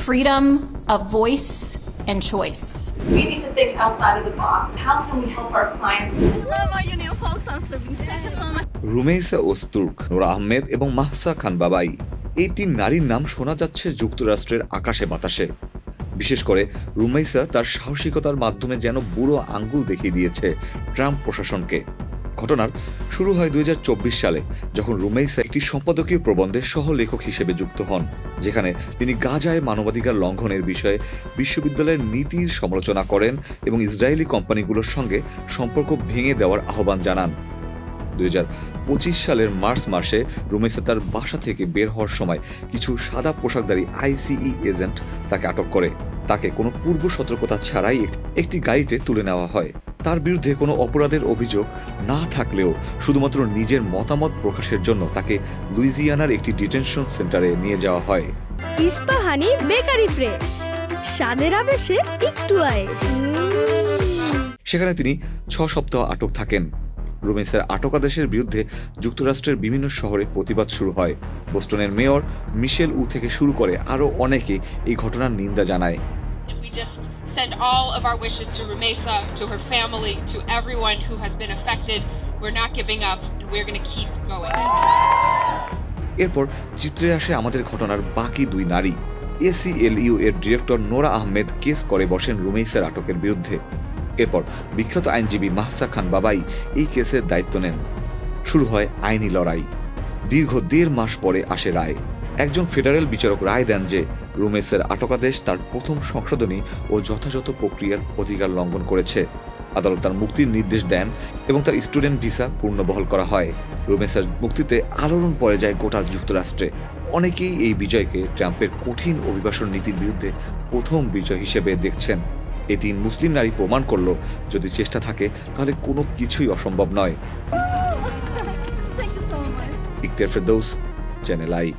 freedom of voice and choice. We need to think outside of the box. How can we help our clients? Love all your new folks on Siblings. Thank you so much. Rumeysa Ozturk, Nora Ahmed এবং মাহসা খান বাবাই, এই তিন নারীর নাম শোনা যাচ্ছে যুক্তরাষ্ট্রের আকাশে বাতাসে। বিশেষ করে রুমেইসা তার সাহসিকতার মাধ্যমে যেন বুড়ো আঙ্গুল দেখিয়ে দিয়েছে ট্রাম্প প্রশাসনকে। ঘটনার শুরু হয় 2024 সালে, যখন রুমেইসা একটি সম্পাদকীয় প্রবন্ধের সহ লেখক হিসেবে যুক্ত হন, যেখানে তিনি গাজায় মানবাধিকার লঙ্ঘনের বিষয়ে বিশ্ববিদ্যালয়ের নীতির সমালোচনা করেন এবং ইসরায়েলি কোম্পানিগুলোর সঙ্গে সম্পর্ক ভেঙে দেওয়ার আহ্বান জানান। 2025 সালের মার্চ মাসে রুমেইসা তার বাসা থেকে বের হওয়ার সময় কিছু সাদা পোশাকধারী আইসিই এজেন্ট তাকে আটক করে। তাকে কোনো পূর্ব সতর্কতা ছাড়াই একটি গাড়িতে তুলে নেওয়া হয়। তার বিরুদ্ধে কোনো অপরাধের অভিযোগ না থাকলেও শুধুমাত্র নিজের মতামত প্রকাশের জন্য তাকে লুইজিয়ানার একটি ডিটেনশন সেন্টারে নিয়ে যাওয়া হয়। ইস্পাহানি বেকারি ফ্রেশ, স্বাদের আবেশে একটু আয়েশ। সেখানে তিনি 6 সপ্তাহ আটক থাকেন। রুমেইসার আটকাদেশের বিরুদ্ধে যুক্তরাষ্ট্রের বিভিন্ন শহরে প্রতিবাদ শুরু হয়। বোস্টনের মেয়র মিশেল উ থেকে শুরু করে আরও অনেকে এই ঘটনার নিন্দা জানায়। We just send all of our wishes to Rumeisa, to her family, to everyone who has been affected. We're not giving up and we're going to keep going. এরপর চিত্রে আসে আমাদের ঘটনার বাকি দুই নারী। ACLU এর ডিরেক্টর নোরা আহমেদ কেস করে বসেন রুমেইসার আটকের বিরুদ্ধে। এরপর বিখ্যাত আইনজীবী মাহসা খান বাবাই এই কেসের দায়িত্ব নেন। শুরু হয় আইনি লড়াই। দীর্ঘ 1.5 মাস পরে আসে রায়। একজন ফেডারেল বিচারক রায় দেন যে রুমেইসার আটকাদেশ তার প্রথম সংশোধনী ও যথাযথ প্রক্রিয়ার অধিকার লঙ্ঘন করেছে। আদালত তার মুক্তির নির্দেশ দেন এবং তার স্টুডেন্ট ভিসা পুনর্বহাল করা হয়। রুমেইসার মুক্তিতে আলোড়ন পড়ে যায় গোটা যুক্তরাষ্ট্রে। অনেকেই এই বিজয়কে ট্রাম্পের কঠিন অভিবাসন নীতির বিরুদ্ধে প্রথম বিজয় হিসেবে দেখছেন। এই 3 মুসলিম নারী প্রমাণ করল, যদি চেষ্টা থাকে তাহলে কোনো কিছুই অসম্ভব নয়। Ikhtiyar Ferdous, channel I.